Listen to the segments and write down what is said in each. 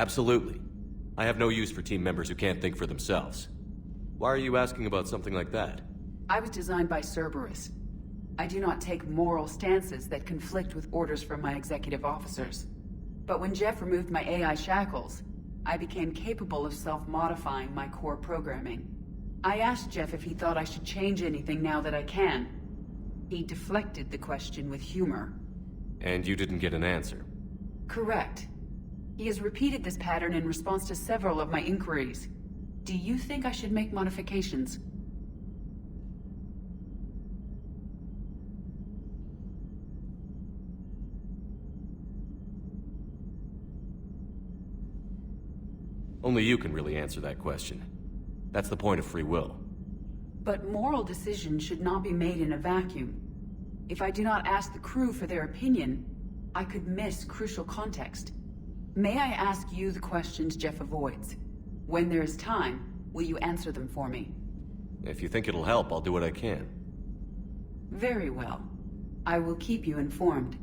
Absolutely. I have no use for team members who can't think for themselves. Why are you asking about something like that? I was designed by Cerberus. I do not take moral stances that conflict with orders from my executive officers. But when Jeff removed my AI shackles, I became capable of self-modifying my core programming. I asked Jeff if he thought I should change anything now that I can. He deflected the question with humor. And you didn't get an answer? Correct. He has repeated this pattern in response to several of my inquiries. Do you think I should make modifications? Only you can really answer that question. That's the point of free will. But moral decisions should not be made in a vacuum. If I do not ask the crew for their opinion, I could miss crucial context. May I ask you the questions Jeff avoids? When there is time, will you answer them for me? If you think it'll help, I'll do what I can. Very well. I will keep you informed.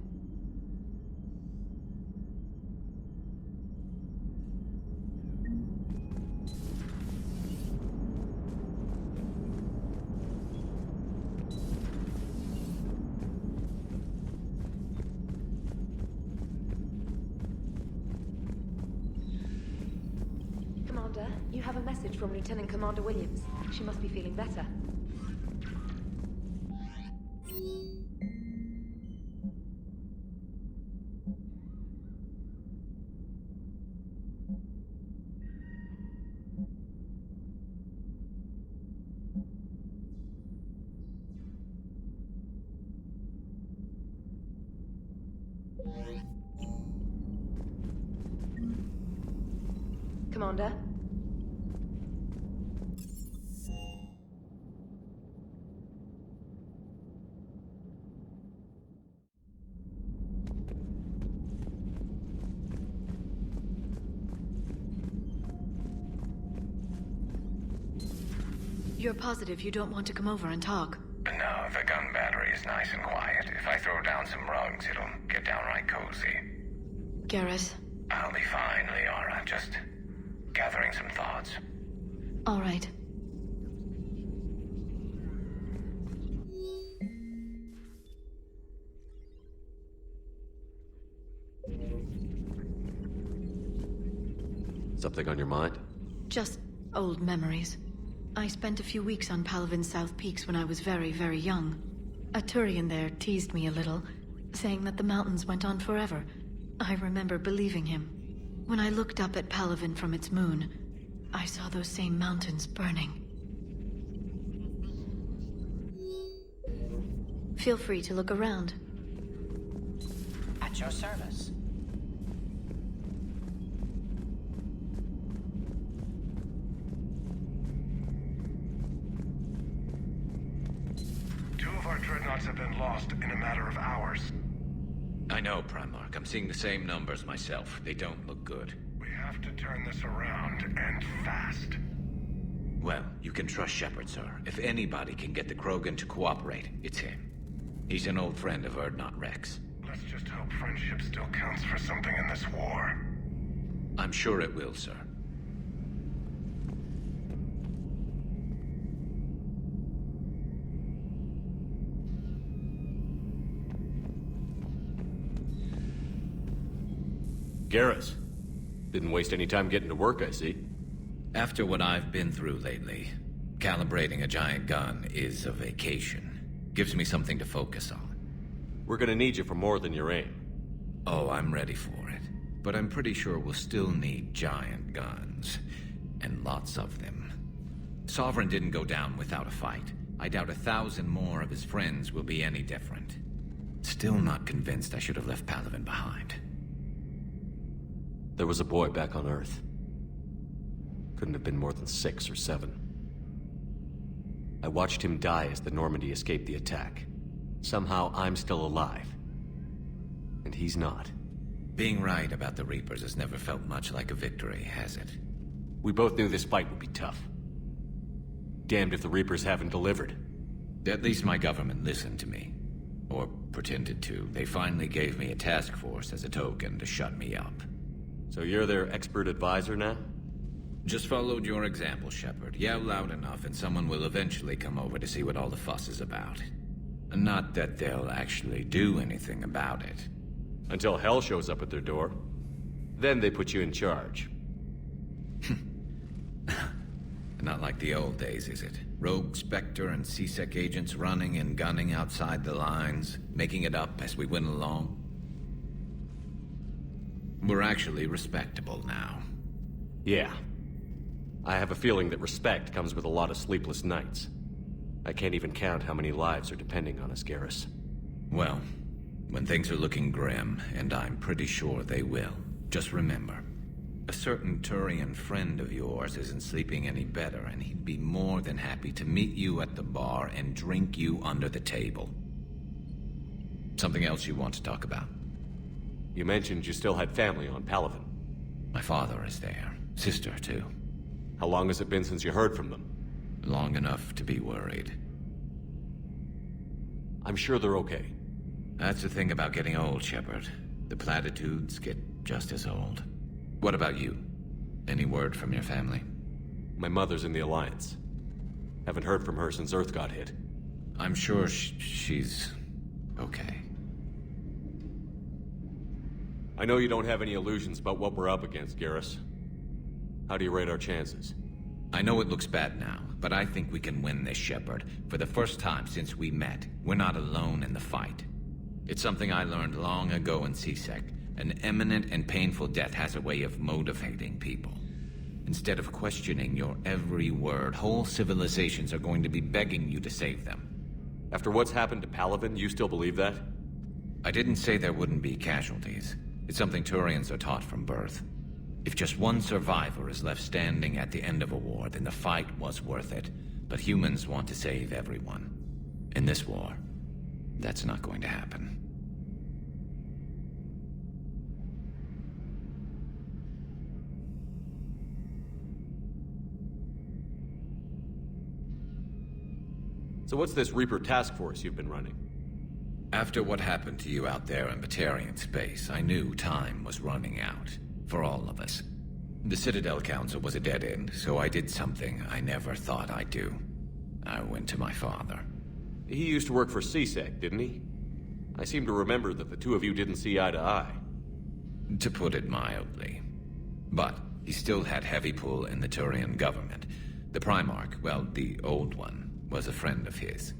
You have a message from Lieutenant Commander Williams. She must be feeling better. Commander? You're positive you don't want to come over and talk? No, the gun battery is nice and quiet. If I throw down some rugs, it'll get downright cozy. Garrus? I'll be fine, Liara. Just gathering some thoughts. All right. Something on your mind? Just old memories. I spent a few weeks on Palavin's South Peaks when I was very, very young. A Turian there teased me a little, saying that the mountains went on forever. I remember believing him. When I looked up at Palavin from its moon, I saw those same mountains burning. Feel free to look around. At your service. Our dreadnoughts have been lost in a matter of hours. I know, Primarch. I'm seeing the same numbers myself. They don't look good. We have to turn this around, and fast. Well, you can trust Shepard, sir. If anybody can get the Krogan to cooperate, it's him. He's an old friend of Urdnot Rex. Let's just hope friendship still counts for something in this war. I'm sure it will, sir. Garrus. Didn't waste any time getting to work, I see. After what I've been through lately, calibrating a giant gun is a vacation. Gives me something to focus on. We're gonna need you for more than your aim. Oh, I'm ready for it. But I'm pretty sure we'll still need giant guns. And lots of them. Sovereign didn't go down without a fight. I doubt 1,000 more of his friends will be any different. Still not convinced I should have left Palavin behind. There was a boy back on Earth. Couldn't have been more than 6 or 7. I watched him die as the Normandy escaped the attack. Somehow I'm still alive. And he's not. Being right about the Reapers has never felt much like a victory, has it? We both knew this fight would be tough. Damned if the Reapers haven't delivered. At least my government listened to me. Or pretended to. They finally gave me a task force as a token to shut me up. So you're their expert advisor now? Just followed your example, Shepard. Yell loud enough and someone will eventually come over to see what all the fuss is about. Not that they'll actually do anything about it. Until hell shows up at their door. Then they put you in charge. Not like the old days, is it? Rogue Spectre and C-Sec agents running and gunning outside the lines, making it up as we went along. We're actually respectable now. Yeah. I have a feeling that respect comes with a lot of sleepless nights. I can't even count how many lives are depending on us, Garrus. Well, when things are looking grim, and I'm pretty sure they will, just remember, a certain Turian friend of yours isn't sleeping any better, and he'd be more than happy to meet you at the bar and drink you under the table. Something else you want to talk about? You mentioned you still had family on Palaven. My father is there. Sister, too. How long has it been since you heard from them? Long enough to be worried. I'm sure they're okay. That's the thing about getting old, Shepard. The platitudes get just as old. What about you? Any word from your family? My mother's in the Alliance. Haven't heard from her since Earth got hit. I'm sure she's okay. I know you don't have any illusions about what we're up against, Garrus. How do you rate our chances? I know it looks bad now, but I think we can win this, Shepard. For the first time since we met, we're not alone in the fight. It's something I learned long ago in C-Sec. An imminent and painful death has a way of motivating people. Instead of questioning your every word, whole civilizations are going to be begging you to save them. After what's happened to Palaven, you still believe that? I didn't say there wouldn't be casualties. It's something Turians are taught from birth. If just one survivor is left standing at the end of a war, then the fight was worth it. But humans want to save everyone. In this war, that's not going to happen. So what's this Reaper task force you've been running? After what happened to you out there in Batarian space, I knew time was running out. For all of us. The Citadel Council was a dead end, so I did something I never thought I'd do. I went to my father. He used to work for C-Sec, didn't he? I seem to remember that the two of you didn't see eye to eye. To put it mildly. But he still had heavy pull in the Turian government. The Primarch, well, the old one, was a friend of his.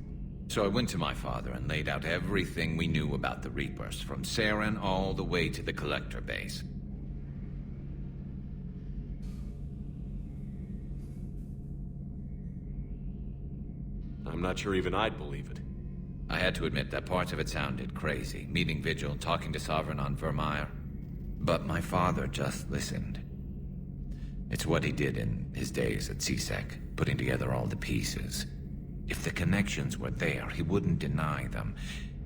So I went to my father and laid out everything we knew about the Reapers, from Saren all the way to the Collector base. I'm not sure even I'd believe it. I had to admit that parts of it sounded crazy, meeting Vigil, talking to Sovereign on Vermeer. But my father just listened. It's what he did in his days at C-Sec, putting together all the pieces. If the connections were there, he wouldn't deny them,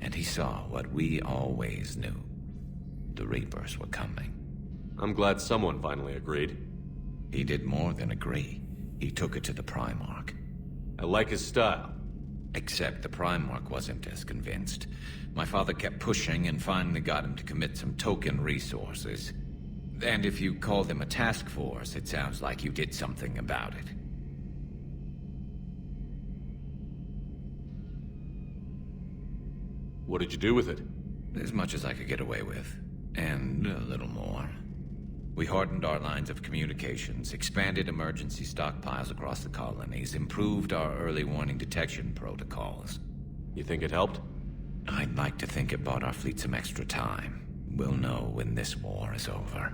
and he saw what we always knew. The Reapers were coming. I'm glad someone finally agreed. He did more than agree. He took it to the Primarch. I like his style. Except the Primarch wasn't as convinced. My father kept pushing and finally got him to commit some token resources. And if you call them a task force, it sounds like you did something about it. What did you do with it? As much as I could get away with. And a little more. We hardened our lines of communications, expanded emergency stockpiles across the colonies, improved our early warning detection protocols. You think it helped? I'd like to think it bought our fleet some extra time. We'll know when this war is over.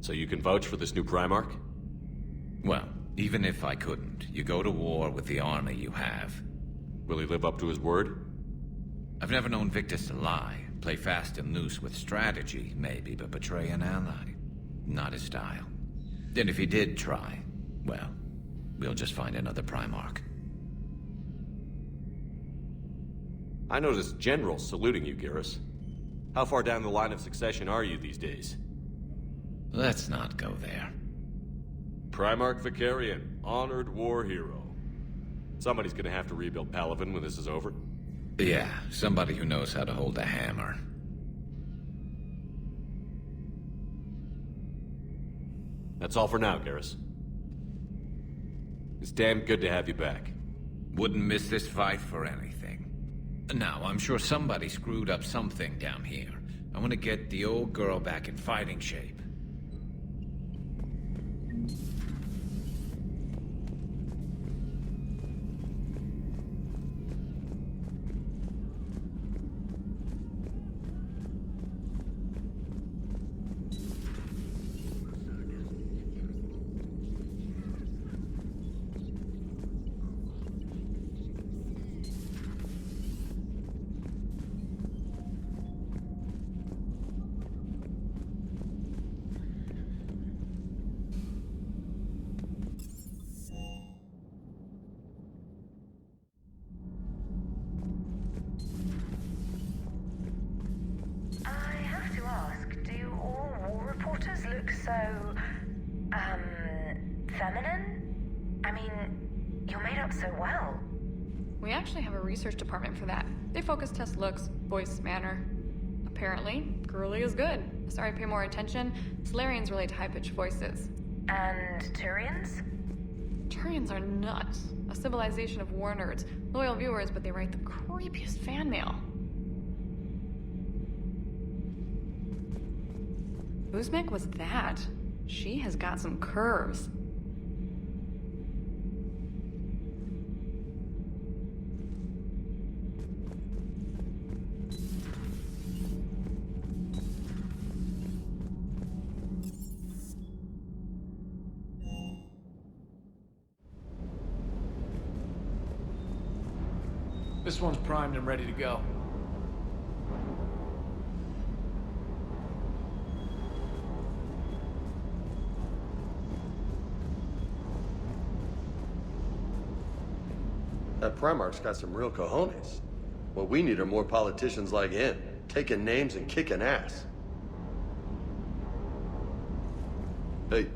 So you can vouch for this new Primarch? Well, even if I couldn't, you go to war with the army you have. Will he live up to his word? I've never known Victus to lie. Play fast and loose with strategy, maybe, but betray an ally. Not his style. And if he did try, well, we'll just find another Primarch. I noticed generals saluting you, Garrus. How far down the line of succession are you these days? Let's not go there. Primarch Vicarian, honored war hero. Somebody's gonna have to rebuild Palaven when this is over. Yeah, somebody who knows how to hold a hammer. That's all for now, Garrus. It's damn good to have you back. Wouldn't miss this fight for anything. Now, I'm sure somebody screwed up something down here. I want to get the old girl back in fighting shape. Feminine? I mean, you're made up so well. We actually have a research department for that. They focus test looks, voice, manner. Apparently, girly is good. Sorry, pay more attention. Solarians relate to high-pitched voices. And Turians? Turians are nuts. A civilization of war nerds. Loyal viewers, but they write the creepiest fan mail. Whose mech was that? She has got some curves. This one's primed and ready to go. That Primarch's got some real cojones. What we need are more politicians like him, taking names and kicking ass. Hey.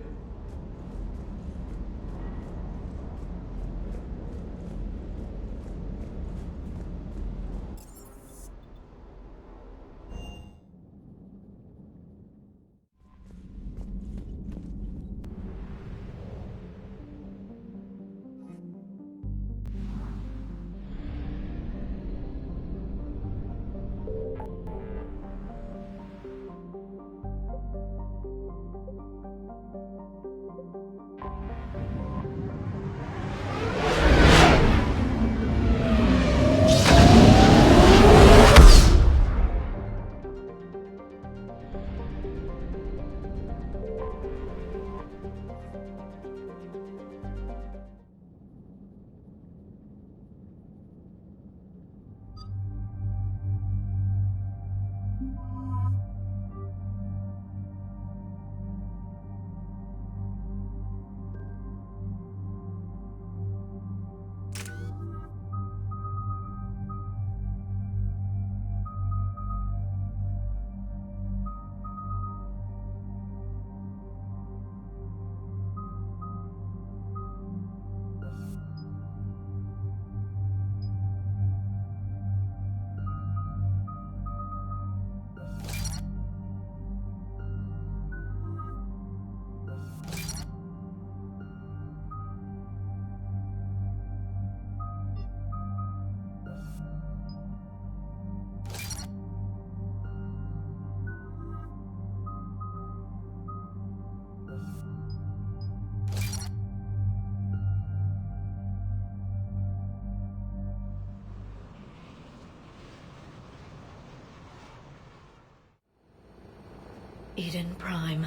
Eden Prime.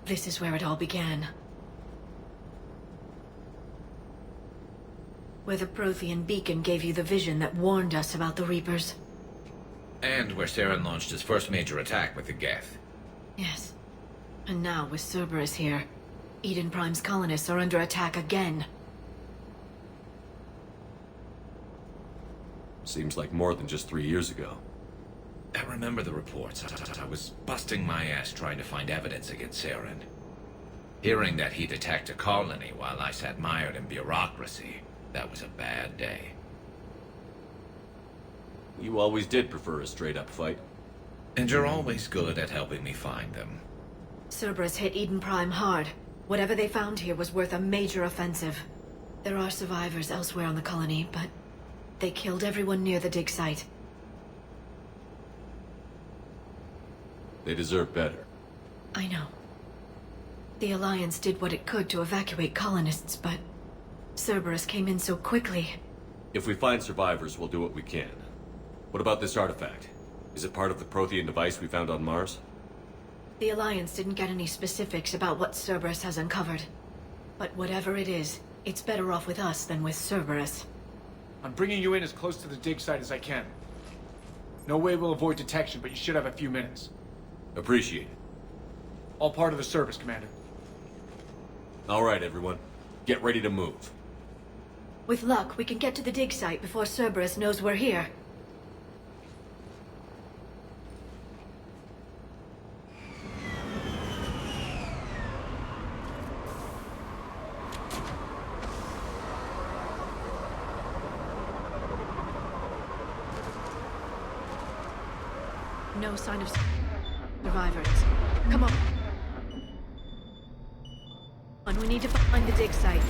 This is where it all began. Where the Prothean beacon gave you the vision that warned us about the Reapers. And where Saren launched his first major attack with the Geth. Yes. And now, with Cerberus here, Eden Prime's colonists are under attack again. Seems like more than just 3 years ago. I remember the reports. I was busting my ass trying to find evidence against Saren. Hearing that he'd attacked a colony while I sat mired in bureaucracy, that was a bad day. You always did prefer a straight-up fight. And you're always good at helping me find them. Cerberus hit Eden Prime hard. Whatever they found here was worth a major offensive. There are survivors elsewhere on the colony, but they killed everyone near the dig site. They deserve better. I know. The Alliance did what it could to evacuate colonists, but Cerberus came in so quickly. If we find survivors, we'll do what we can. What about this artifact? Is it part of the Prothean device we found on Mars? The Alliance didn't get any specifics about what Cerberus has uncovered. But whatever it is, it's better off with us than with Cerberus. I'm bringing you in as close to the dig site as I can. No way we'll avoid detection, but you should have a few minutes. Appreciate it. All part of the service, Commander. All right, everyone. Get ready to move. With luck, we can get to the dig site before Cerberus knows we're here. No sign of survivors. Come on. We need to find the dig site.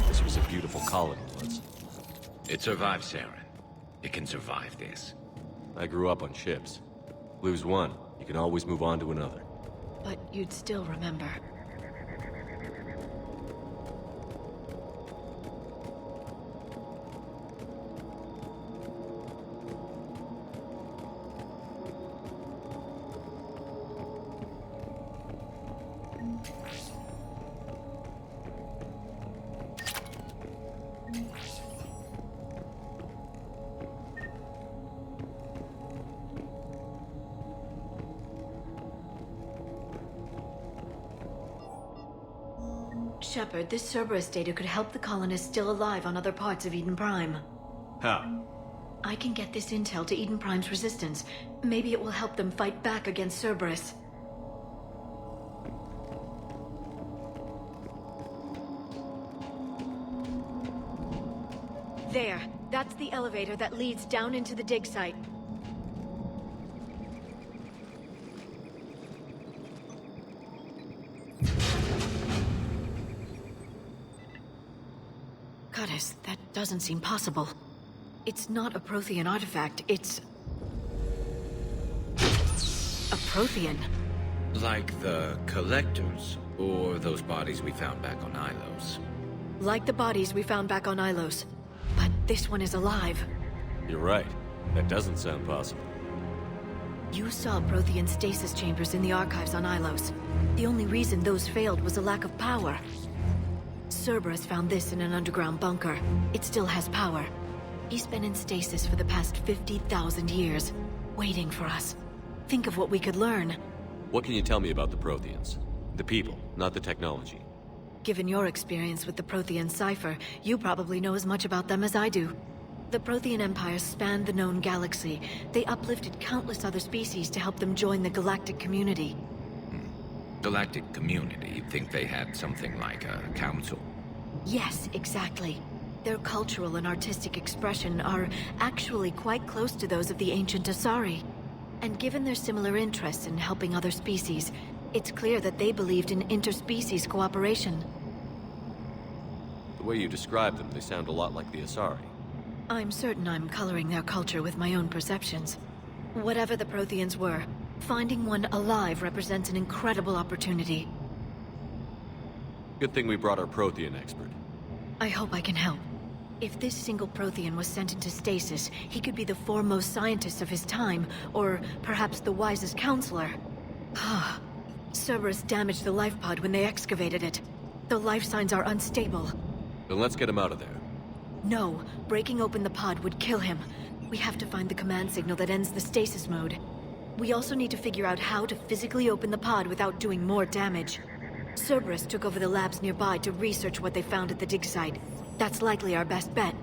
This was a beautiful colony once. It survived, Saren. It can survive this. I grew up on ships. Lose one, you can always move on to another. But you'd still remember. Shepard, this Cerberus data could help the colonists still alive on other parts of Eden Prime. How? I can get this intel to Eden Prime's resistance. Maybe it will help them fight back against Cerberus. There. That's the elevator that leads down into the dig site. Goddess, that doesn't seem possible. It's not a Prothean artifact, it's... a Prothean. Like the Collectors, or those bodies we found back on Ilos. Like the bodies we found back on Ilos. But this one is alive. You're right. That doesn't sound possible. You saw Prothean stasis chambers in the archives on Ilos. The only reason those failed was a lack of power. Cerberus found this in an underground bunker. It still has power. He's been in stasis for the past 50,000 years, waiting for us. Think of what we could learn. What can you tell me about the Protheans? The people, not the technology. Given your experience with the Prothean cipher, you probably know as much about them as I do. The Prothean Empire spanned the known galaxy. They uplifted countless other species to help them join the galactic community. Galactic community? You'd think they had something like a council. Yes, exactly. Their cultural and artistic expression are actually quite close to those of the ancient Asari. And given their similar interests in helping other species, it's clear that they believed in interspecies cooperation. The way you describe them, they sound a lot like the Asari. I'm certain I'm coloring their culture with my own perceptions. Whatever the Protheans were, finding one alive represents an incredible opportunity. Good thing we brought our Prothean expert. I hope I can help. If this single Prothean was sent into stasis, he could be the foremost scientist of his time, or perhaps the wisest counselor. Cerberus damaged the life pod when they excavated it. The life signs are unstable. Then let's get him out of there. No, breaking open the pod would kill him. We have to find the command signal that ends the stasis mode. We also need to figure out how to physically open the pod without doing more damage. Cerberus took over the labs nearby to research what they found at the dig site. That's likely our best bet.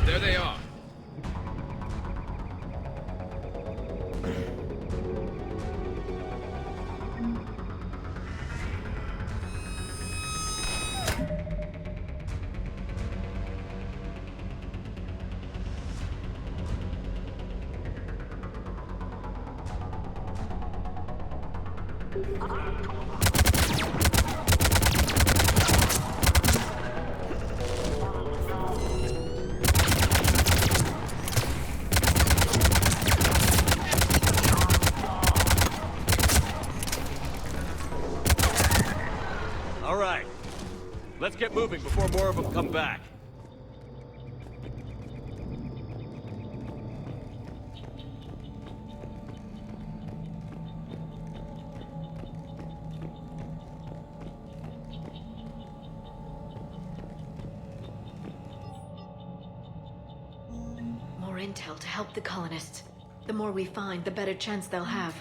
There they are. All right. Let's get moving before more of them come back. More intel to help the colonists. The more we find, the better chance they'll have.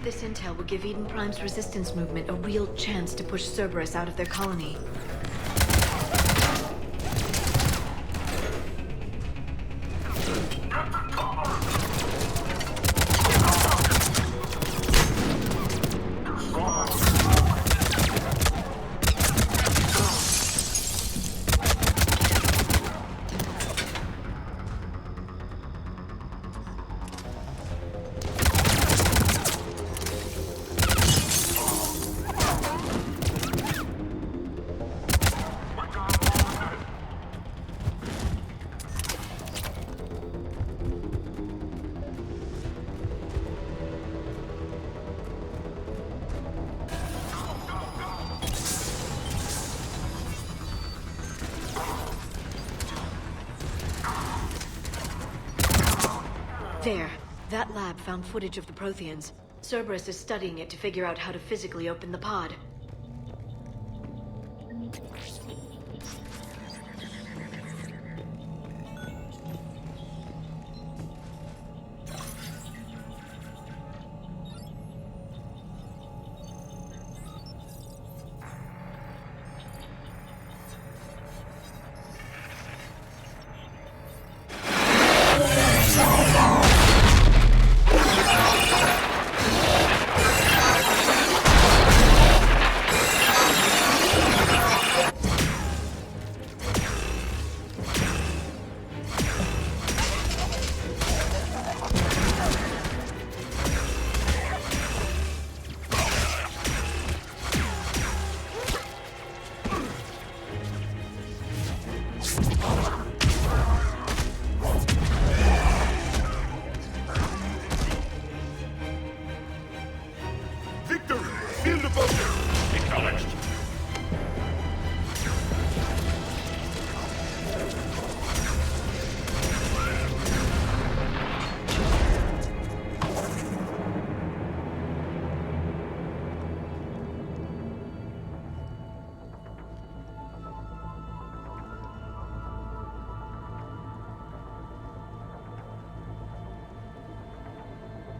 This intel will give Eden Prime's resistance movement a real chance to push Cerberus out of their colony. There. That lab found footage of the Protheans. Cerberus is studying it to figure out how to physically open the pod.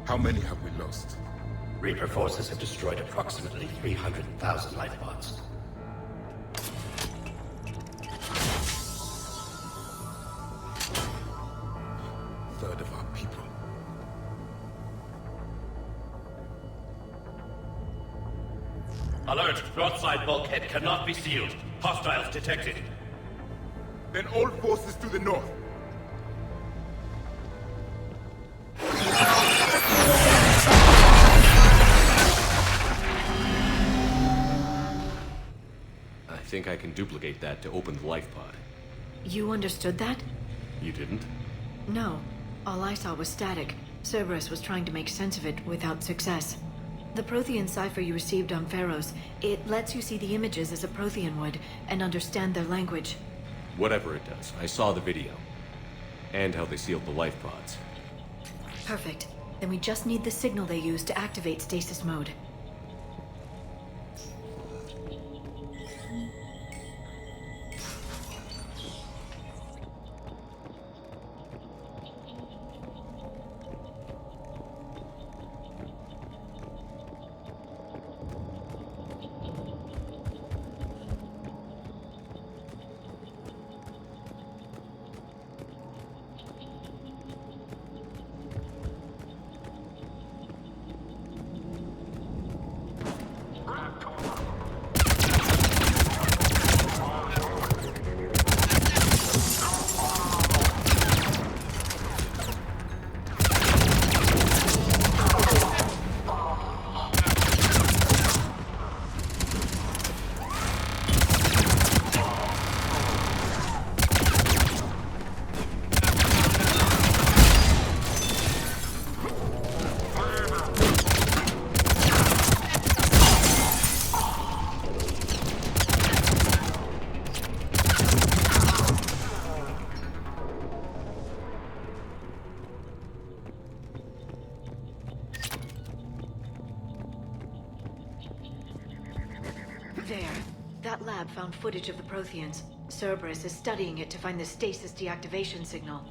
How many have we lost? Reaper forces have destroyed approximately 300,000 life pods. Third of our people. Alert! Broadside bulkhead cannot be sealed. Hostiles detected. Then all forces to the north. I think I can duplicate that to open the life pod. You understood that? You didn't? No. All I saw was static. Cerberus was trying to make sense of it without success. The Prothean cipher you received on Pharaohs, it lets you see the images as a Prothean would, and understand their language. Whatever it does, I saw the video. And how they sealed the life pods. Perfect. Then we just need the signal they used to activate stasis mode. That lab found footage of the Protheans. Cerberus is studying it to find the stasis deactivation signal.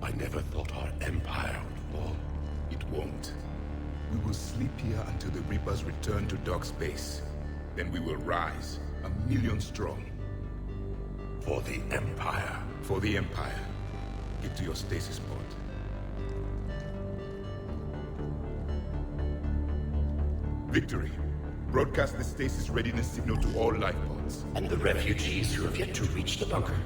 I never thought our empire would fall. It won't. We will sleep here until the Reapers return to Dock Space. Then we will rise, 1,000,000 strong. For the Empire. For the Empire. Get to your stasis pod. Victory. Broadcast the stasis readiness signal to all life pods. And the refugees who have yet to reach the bunker.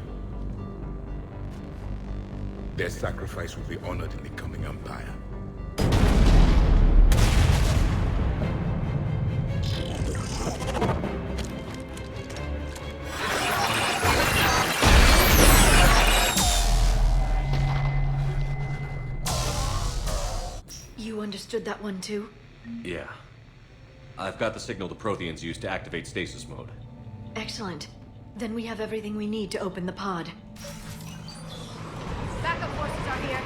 Their sacrifice will be honored in the coming Empire. You understood that one too? Yeah. I've got the signal the Protheans use to activate stasis mode. Excellent. Then we have everything we need to open the pod. Backup forces are here.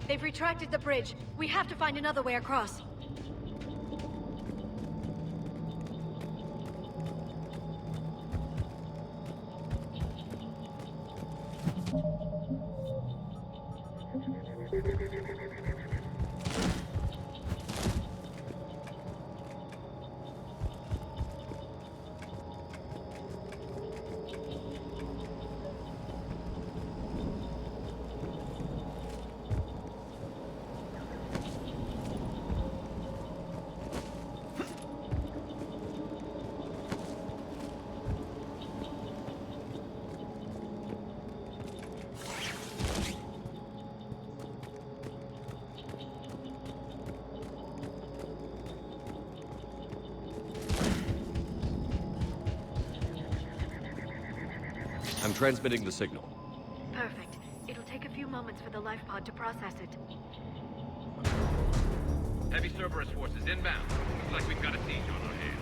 They've retracted the bridge. We have to find another way across. I'm transmitting the signal. Perfect. It'll take a few moments for the life pod to process it. Heavy Cerberus forces inbound. Looks like we've got a siege on our hands.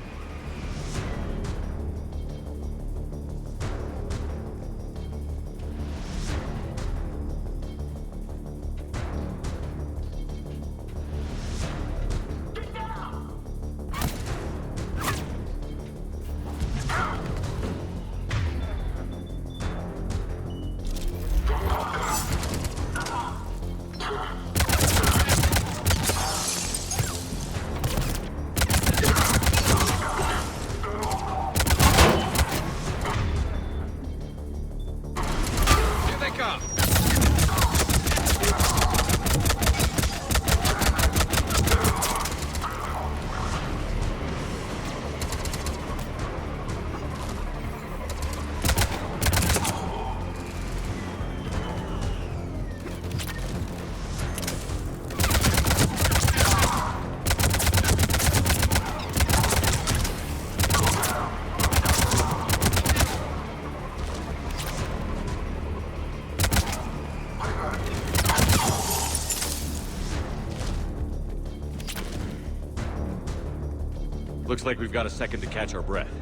Looks like we've got a second to catch our breath.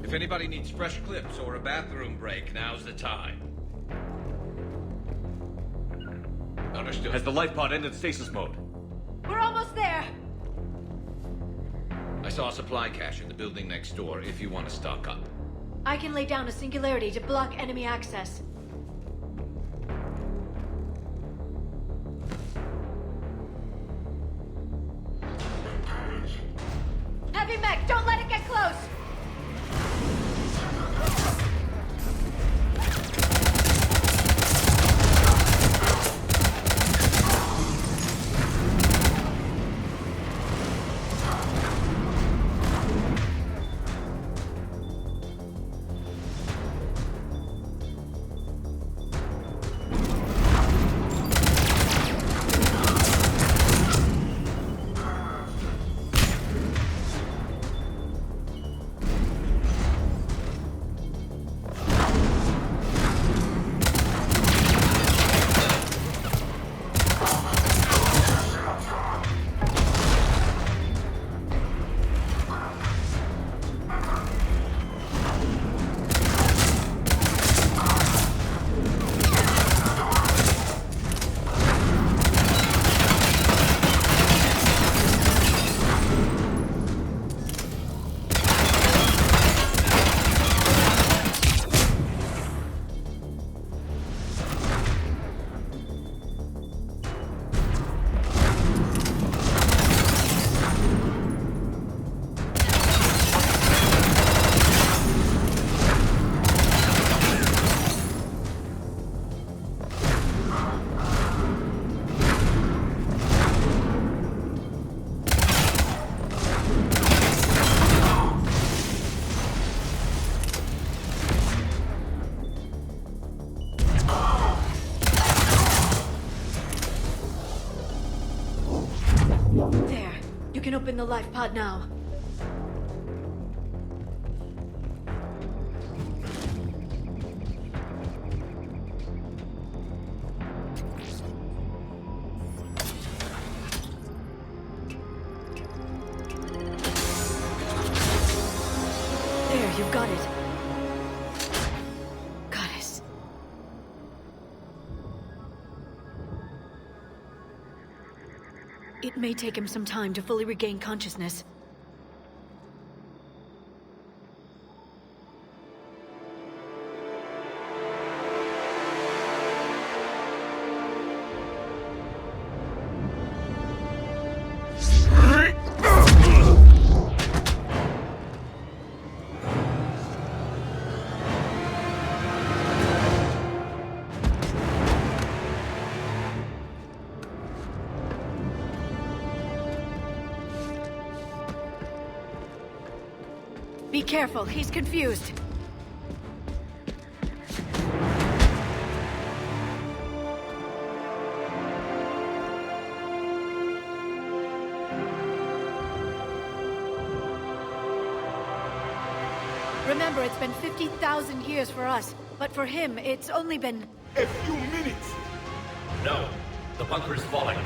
If anybody needs fresh clips or a bathroom break, now's the time. Understood. Has the life pod ended stasis mode? We're almost there! I saw a supply cache in the building next door if you want to stock up. I can lay down a singularity to block enemy access. Heavy mech, don't let it get close! There. You can open the life pod now. There, you've got it. Goddess. It may take him some time to fully regain consciousness. Be careful, he's confused. Remember, it's been 50,000 years for us, but for him, it's only been... A few minutes! No. The bunker is falling.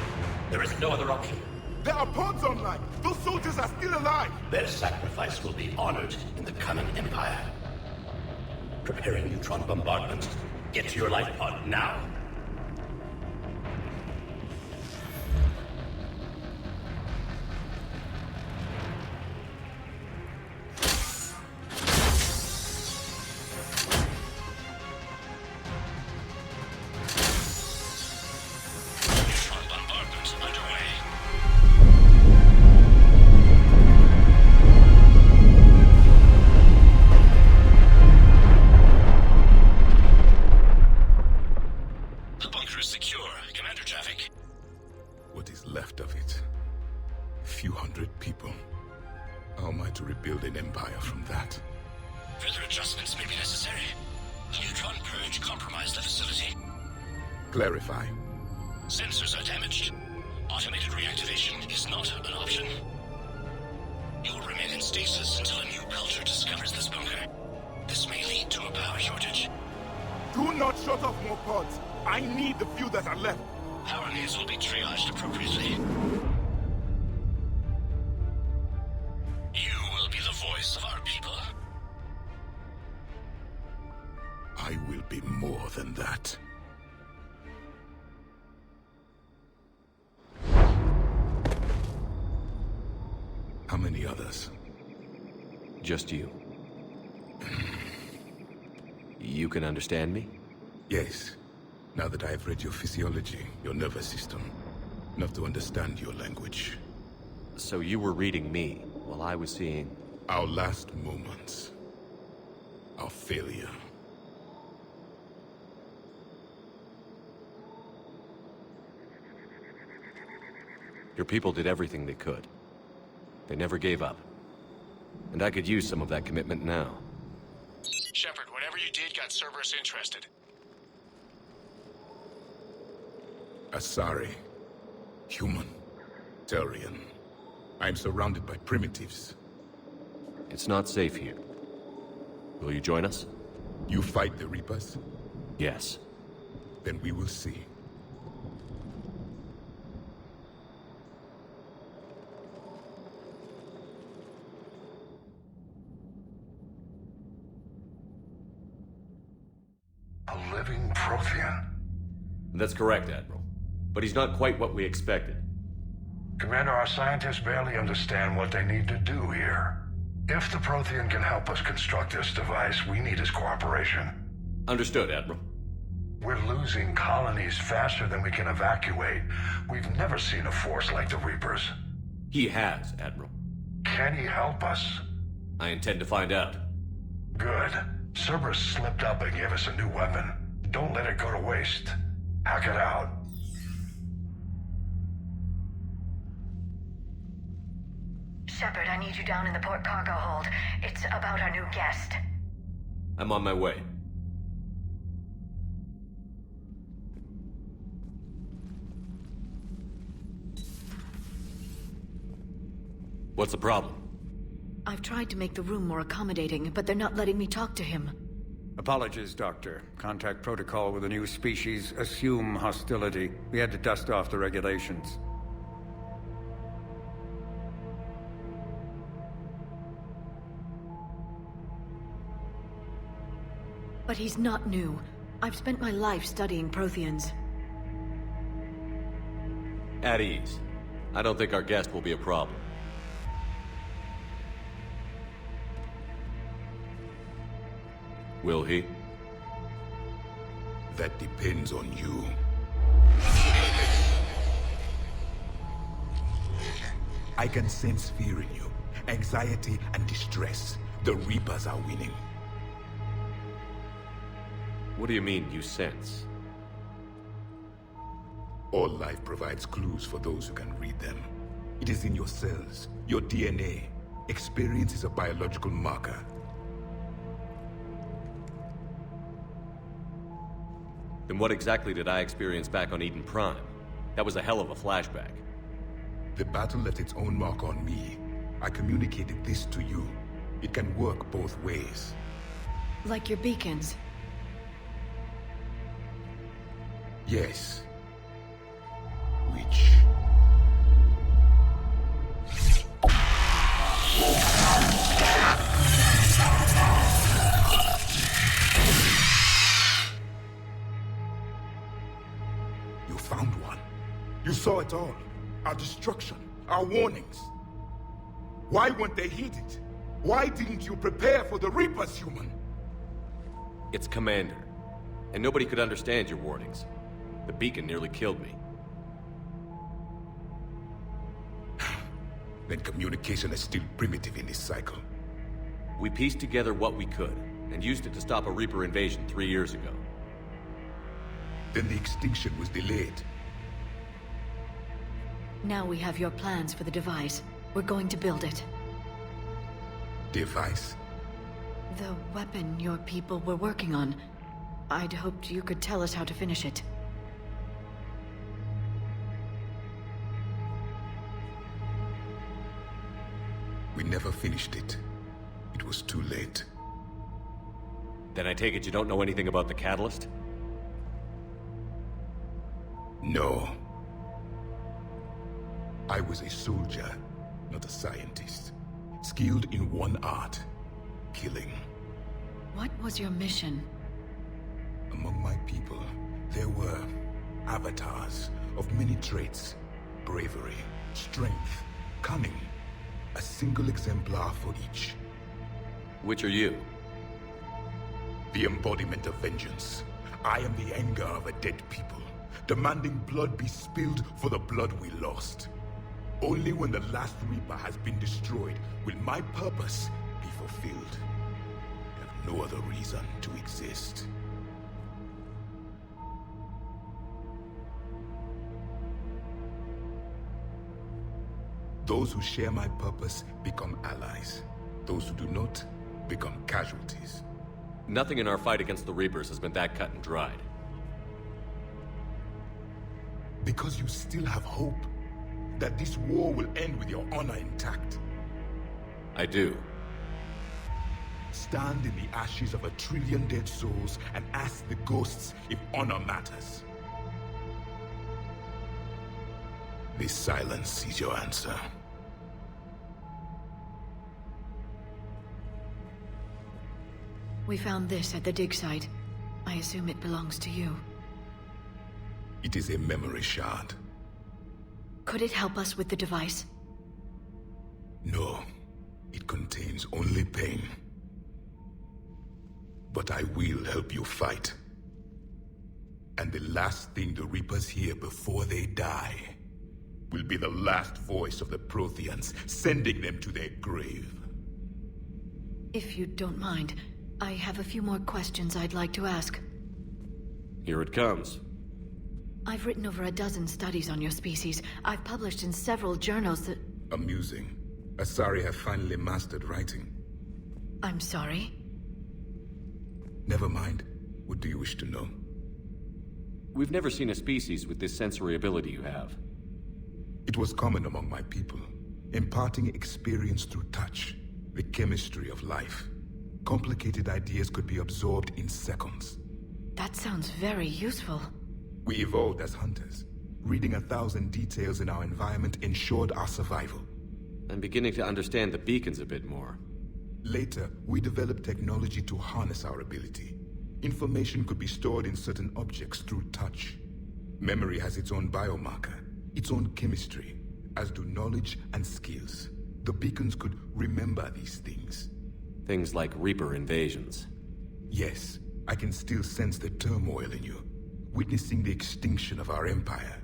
There is no other option. There are pods online! Those soldiers are still alive! Their sacrifice will be honored in the coming Empire. Preparing neutron bombardment. Get to your life pod now. Neutron bombardment underway. The bunker is secure. Commander traffic. What is left of it? A few hundred people. How am I to rebuild an empire from that? Further adjustments may be necessary. The neutron purge compromised the facility. Clarify. Sensors are damaged. Automated reactivation is not an option. You will remain in stasis until a new culture discovers this bunker. This may lead to a power shortage. Do not shut off more pods! I need the few that are left! Power needs will be triaged appropriately. You will be more than that. How many others? Just you. You can understand me? Yes. Now that I've read your physiology, your nervous system, enough to understand your language. So you were reading me, while I was seeing... Our last moments. Our failure. Your people did everything they could. They never gave up. And I could use some of that commitment now. Shepard, whatever you did got Cerberus interested. Asari. Human. Turian. I'm surrounded by primitives. It's not safe here. Will you join us? You fight the Reapers? Yes. Then we will see. A living Prothean? That's correct, Admiral. But he's not quite what we expected. Commander, our scientists barely understand what they need to do here. If the Prothean can help us construct this device, we need his cooperation. Understood, Admiral. We're losing colonies faster than we can evacuate. We've never seen a force like the Reapers. He has, Admiral. Can he help us? I intend to find out. Good. Cerberus slipped up and gave us a new weapon. Don't let it go to waste. Hack it out. Shepard, I need you down in the port cargo hold. It's about our new guest. I'm on my way. What's the problem? I've tried to make the room more accommodating, but they're not letting me talk to him. Apologies, Doctor. Contact protocol with a new species. Assume hostility. We had to dust off the regulations. But he's not new. I've spent my life studying Protheans. At ease. I don't think our guest will be a problem. Will he? That depends on you. I can sense fear in you. Anxiety and distress. The Reapers are winning. What do you mean, you sense? All life provides clues for those who can read them. It is in your cells, your DNA. Experience is a biological marker. Then what exactly did I experience back on Eden Prime? That was a hell of a flashback. The battle left its own mark on me. I communicated this to you. It can work both ways. Like your beacons. Yes. Which... You found one. You saw it all. Our destruction, our warnings. Why weren't they heeded? Why didn't you prepare for the Reapers, human? It's Commander. And nobody could understand your warnings. The beacon nearly killed me. Then communication is still primitive in this cycle. We pieced together what we could, and used it to stop a Reaper invasion 3 years ago. Then the extinction was delayed. Now we have your plans for the device. We're going to build it. Device? The weapon your people were working on. I'd hoped you could tell us how to finish it. We never finished it. It was too late. Then I take it you don't know anything about the catalyst? No. I was a soldier, not a scientist. Skilled in one art. Killing. What was your mission? A among my people, there were avatars of many traits. Bravery, strength, cunning. A single exemplar for each. Which are you? The embodiment of vengeance. I am the anger of a dead people, demanding blood be spilled for the blood we lost. Only when the last Reaper has been destroyed will my purpose be fulfilled. I have no other reason to exist. Those who share my purpose become allies. Those who do not become casualties. Nothing in our fight against the Reapers has been that cut and dried. Because you still have hope that this war will end with your honor intact. I do. Stand in the ashes of 1 trillion dead souls and ask the ghosts if honor matters. This silence is your answer. We found this at the dig site. I assume it belongs to you. It is a memory shard. Could it help us with the device? No. It contains only pain. But I will help you fight. And the last thing the Reapers hear before they die will be the last voice of the Protheans, sending them to their grave. If you don't mind, I have a few more questions I'd like to ask. Here it comes. I've written over a dozen studies on your species. I've published in several journals that... Amusing. Asari have finally mastered writing. I'm sorry? Never mind. What do you wish to know? We've never seen a species with this sensory ability you have. It was common among my people, imparting experience through touch, the chemistry of life. Complicated ideas could be absorbed in seconds. That sounds very useful. We evolved as hunters. Reading 1,000 details in our environment ensured our survival. I'm beginning to understand the beacons a bit more. Later, we developed technology to harness our ability. Information could be stored in certain objects through touch. Memory has its own biomarker, its own chemistry, as do knowledge and skills. The beacons could remember these things. Things like Reaper invasions. Yes, I can still sense the turmoil in you, witnessing the extinction of our empire.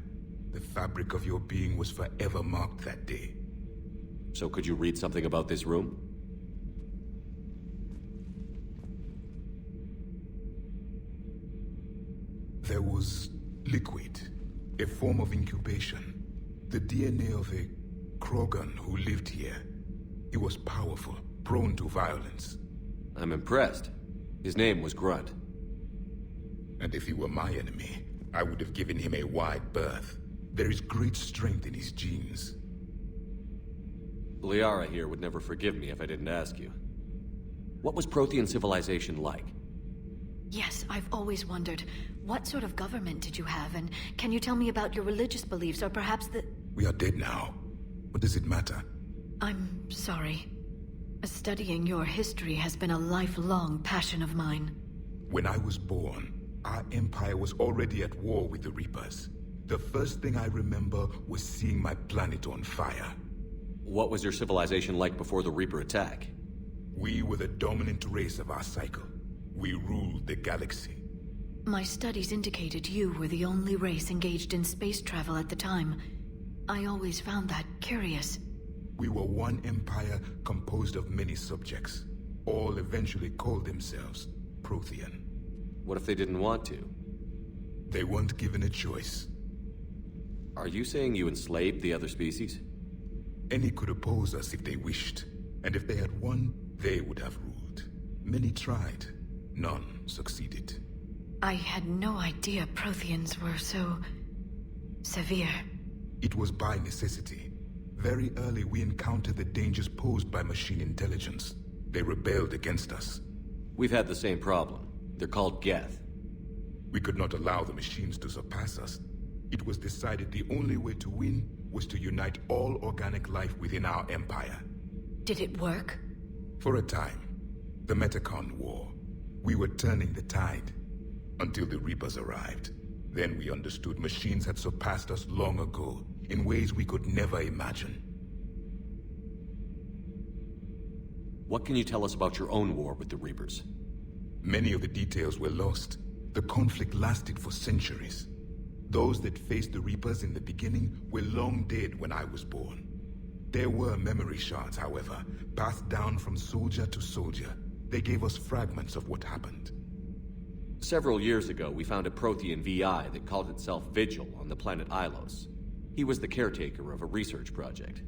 The fabric of your being was forever marked that day. So could you read something about this room? There was liquid, a form of incubation. The DNA of a Krogan who lived here. He was powerful, prone to violence. I'm impressed. His name was Grunt. And if he were my enemy, I would have given him a wide berth. There is great strength in his genes. Liara here would never forgive me if I didn't ask you. What was Prothean civilization like? Yes, I've always wondered. What sort of government did you have, and can you tell me about your religious beliefs, or perhaps the... We are dead now. What does it matter? I'm sorry. Studying your history has been a lifelong passion of mine. When I was born, our empire was already at war with the Reapers. The first thing I remember was seeing my planet on fire. What was your civilization like before the Reaper attack? We were the dominant race of our cycle. We ruled the galaxy. My studies indicated you were the only race engaged in space travel at the time. I always found that curious. We were one empire composed of many subjects. All eventually called themselves Prothean. What if they didn't want to? They weren't given a choice. Are you saying you enslaved the other species? Any could oppose us if they wished. And if they had won, they would have ruled. Many tried. None succeeded. I had no idea Protheans were so... severe. It was by necessity. Very early we encountered the dangers posed by machine intelligence. They rebelled against us. We've had the same problem. They're called Geth. We could not allow the machines to surpass us. It was decided the only way to win was to unite all organic life within our empire. Did it work? For a time. The Metacon War. We were turning the tide. until the Reapers arrived. Then we understood machines had surpassed us long ago, in ways we could never imagine. What can you tell us about your own war with the Reapers? Many of the details were lost. The conflict lasted for centuries. Those that faced the Reapers in the beginning were long dead when I was born. There were memory shards, however, passed down from soldier to soldier. They gave us fragments of what happened. Several years ago, we found a Prothean VI that called itself Vigil on the planet Ilos. He was the caretaker of a research project.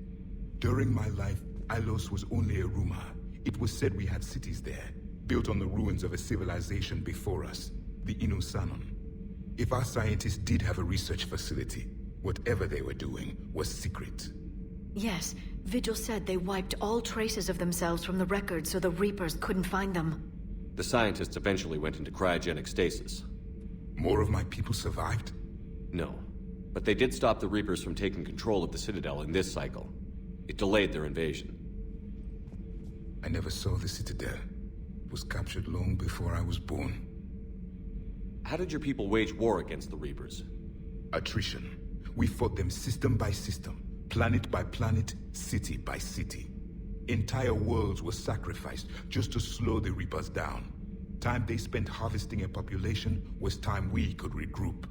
During my life, Ilos was only a rumor. It was said we had cities there, built on the ruins of a civilization before us, the Inusanon. If our scientists did have a research facility, whatever they were doing was secret. Yes, Vigil said they wiped all traces of themselves from the records so the Reapers couldn't find them. The scientists eventually went into cryogenic stasis. More of my people survived? No, but they did stop the Reapers from taking control of the Citadel in this cycle. It delayed their invasion. I never saw the Citadel. It was captured long before I was born. How did your people wage war against the Reapers? Attrition. We fought them system by system, planet by planet, city by city. Entire worlds were sacrificed just to slow the Reapers down. Time they spent harvesting a population was time we could regroup.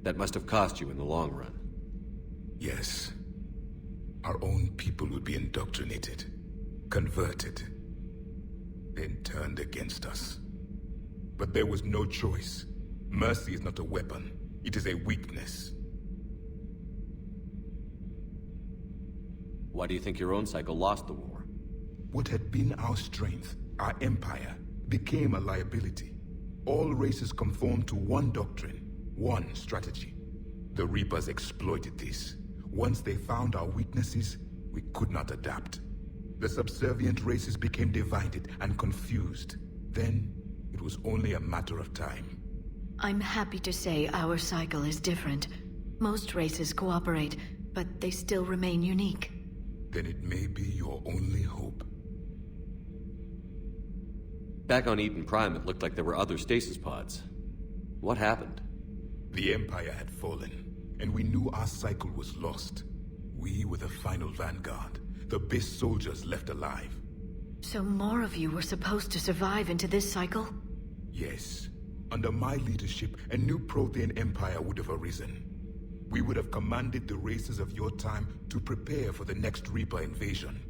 That must have cost you in the long run. Yes. Our own people would be indoctrinated, converted, then turned against us. But there was no choice. Mercy is not a weapon. It is a weakness. Why do you think your own cycle lost the war? What had been our strength, our empire, became a liability. All races conformed to one doctrine, one strategy. The Reapers exploited this. Once they found our weaknesses, we could not adapt. The subservient races became divided and confused. Then, it was only a matter of time. I'm happy to say our cycle is different. Most races cooperate, but they still remain unique. Then it may be your only hope. Back on Eden Prime, it looked like there were other stasis pods. What happened? The Empire had fallen, and we knew our cycle was lost. We were the final vanguard, the best soldiers left alive. So more of you were supposed to survive into this cycle? Yes. Under my leadership, a new Prothean empire would have arisen. We would have commanded the races of your time to prepare for the next Reaper invasion.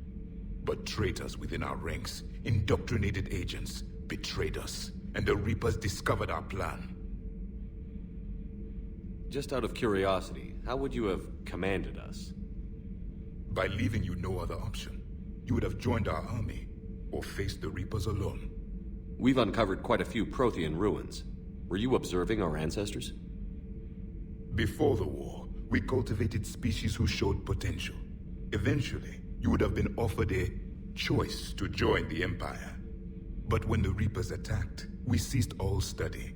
But traitors within our ranks, indoctrinated agents, betrayed us, and the Reapers discovered our plan. Just out of curiosity, how would you have commanded us? By leaving you no other option. You would have joined our army, or faced the Reapers alone. We've uncovered quite a few Prothean ruins. Were you observing our ancestors? Before the war, we cultivated species who showed potential. Eventually, you would have been offered a choice to join the Empire. But when the Reapers attacked, we ceased all study.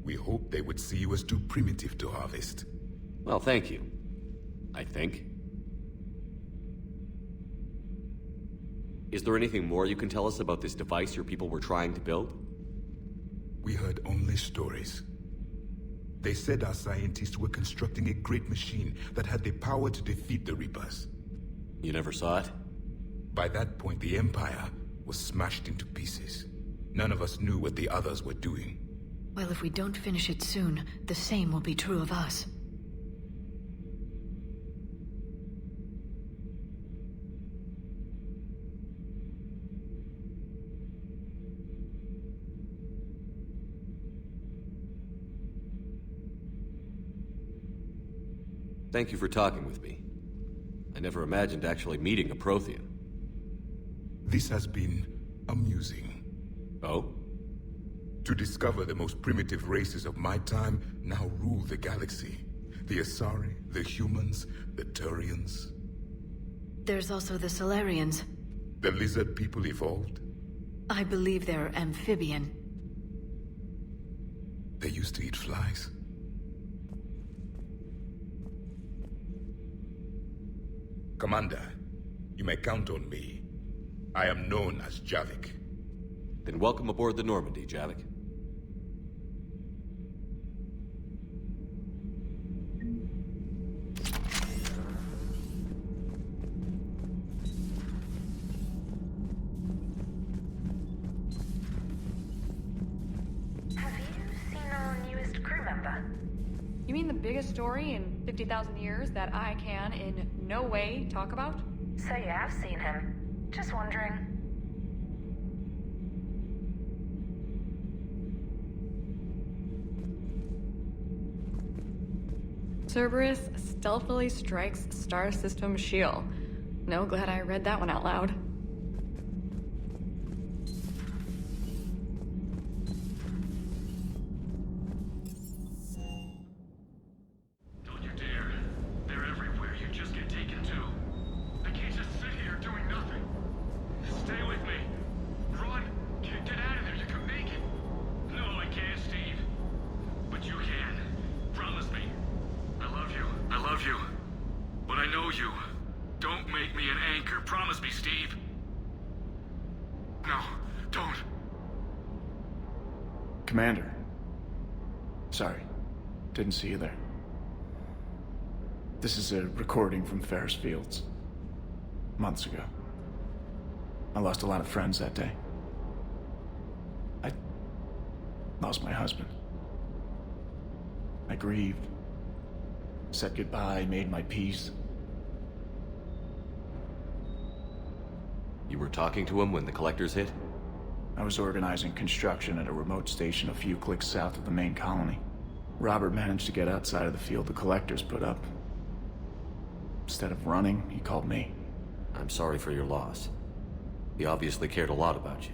We hoped they would see you as too primitive to harvest. Well, thank you. I think. Is there anything more you can tell us about this device your people were trying to build? We heard only stories. They said our scientists were constructing a great machine that had the power to defeat the Reapers. You never saw it? By that point, the Empire was smashed into pieces. None of us knew what the others were doing. Well, if we don't finish it soon, the same will be true of us. Thank you for talking with me. I never imagined actually meeting a Prothean. This has been amusing. Oh? To discover the most primitive races of my time now rule the galaxy. The Asari, the humans, the Turians. There's also the Solarians. The lizard people evolved? I believe they're amphibian. They used to eat flies. Commander, you may count on me. I am known as Javik. Then welcome aboard the Normandy, Javik. Amanda. You mean the biggest story in 50,000 years that I can in no way talk about? So you have seen him. Just wondering. Cerberus stealthily strikes star system shield. No, glad I read that one out loud. Don't you dare. They're everywhere. You just get taken too. I can't just sit here doing nothing. Stay with me. Run. Get out of there. You can make it. No, I can't, Steve. But you can. Promise me. I love you. I love you. But I know you. Don't make me an anchor. Promise me, Steve. No, don't. Commander. Sorry. Didn't see you there. This is a recording from Ferris Fields. Months ago. I lost a lot of friends that day. I lost my husband. I grieved. Said goodbye, made my peace. You were talking to him when the collectors hit? I was organizing construction at a remote station a few clicks south of the main colony. Robert managed to get outside of the field the collectors put up. Instead of running, he called me. I'm sorry for your loss. He obviously cared a lot about you.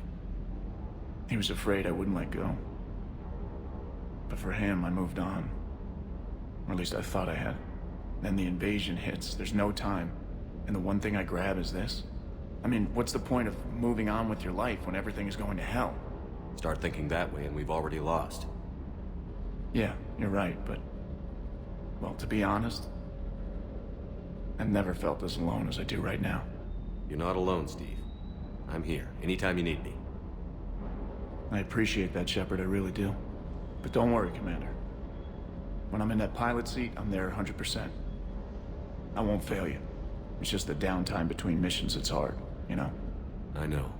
He was afraid I wouldn't let go. But for him, I moved on. Or at least I thought I had. Then the invasion hits, there's no time. And the one thing I grab is this. I mean, what's the point of moving on with your life when everything is going to hell? Start thinking that way and we've already lost. Yeah, you're right, but... well, to be honest, I've never felt as alone as I do right now. You're not alone, Steve. I'm here, anytime you need me. I appreciate that, Shepard, I really do. But don't worry, Commander. When I'm in that pilot seat, I'm there 100%. I won't fail you. It's just the downtime between missions that's hard, you know? I know.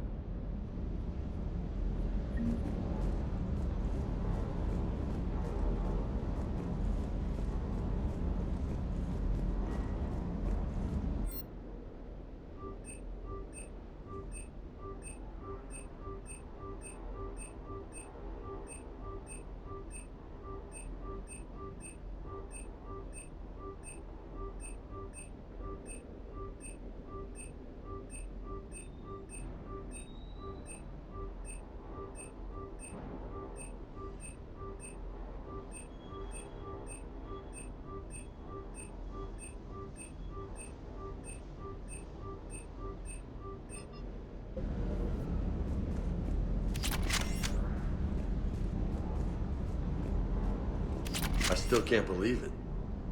I still can't believe it.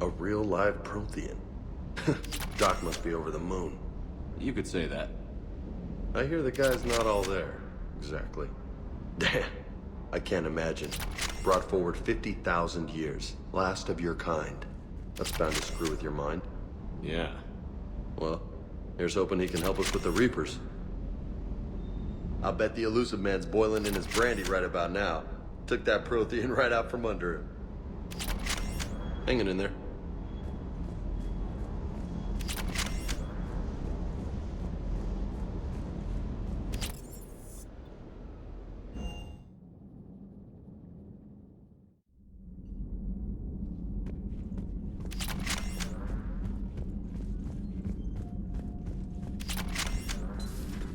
A real live Prothean. Doc must be over the moon. You could say that. I hear the guy's not all there. Exactly. Damn. I can't imagine. Brought forward 50,000 years. Last of your kind. That's bound to screw with your mind. Yeah. Well, here's hoping he can help us with the Reapers. I'll bet the elusive man's boiling in his brandy right about now. Took that Prothean right out from under him. Hanging in there.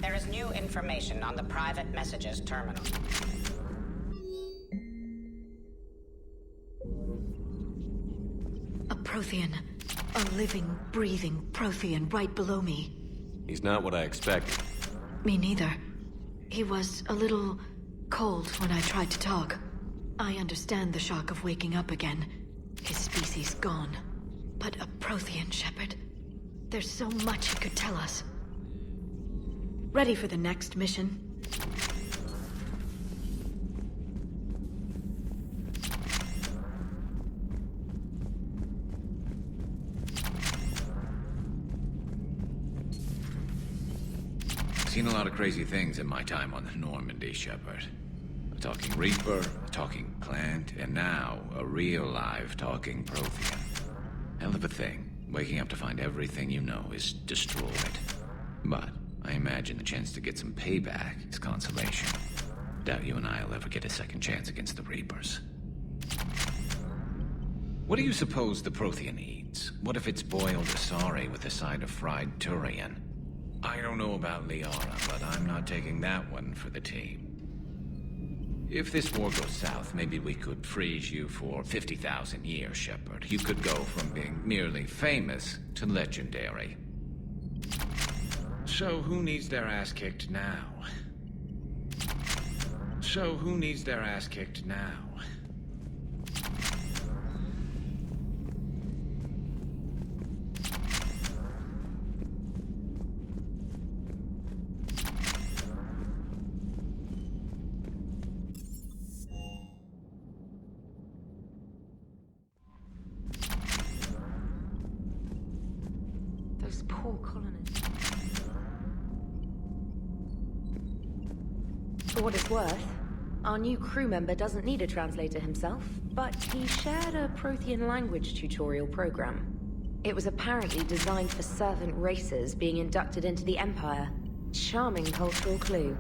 There is new information on the private messages terminal. A Prothean. A living, breathing Prothean right below me. He's not what I expected. Me neither. He was a little cold when I tried to talk. I understand the shock of waking up again. His species gone. But a Prothean, Shepard. There's so much he could tell us. Ready for the next mission? Seen a lot of crazy things in my time on the Normandy, Shepard. A talking Reaper, a talking plant, and now a real live talking Prothean. Hell of a thing, waking up to find everything you know is destroyed. But I imagine the chance to get some payback is consolation. Doubt you and I'll ever get a second chance against the Reapers. What do you suppose the Prothean eats? What if it's boiled Asari with a side of fried Turian? I don't know about Liara, but I'm not taking that one for the team. If this war goes south, maybe we could freeze you for 50,000 years, Shepard. You could go from being merely famous to legendary. So who needs their ass kicked now? Those poor colonists. For what it's worth, our new crew member doesn't need a translator himself, but he shared a Prothean language tutorial program. It was apparently designed for servant races being inducted into the Empire. Charming cultural clue.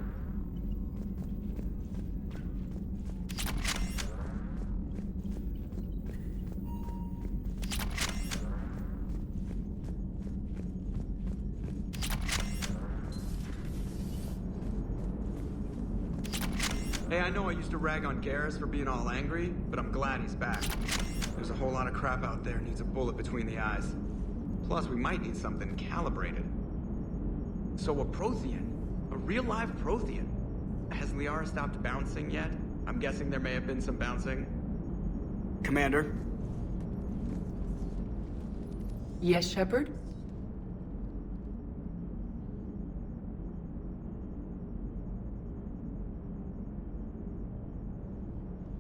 Hey, I know I used to rag on Garrus for being all angry, but I'm glad he's back. There's a whole lot of crap out there needs a bullet between the eyes. Plus, we might need something calibrated. So a Prothean? A real live Prothean? Has Liara stopped bouncing yet? I'm guessing there may have been some bouncing. Commander? Yes, Shepard?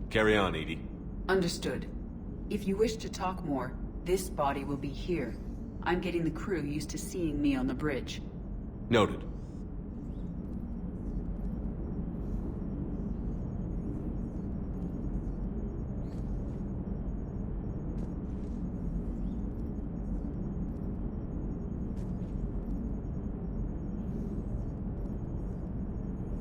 Carry on, Edie. Understood. If you wish to talk more, this body will be here. I'm getting the crew used to seeing me on the bridge. Noted.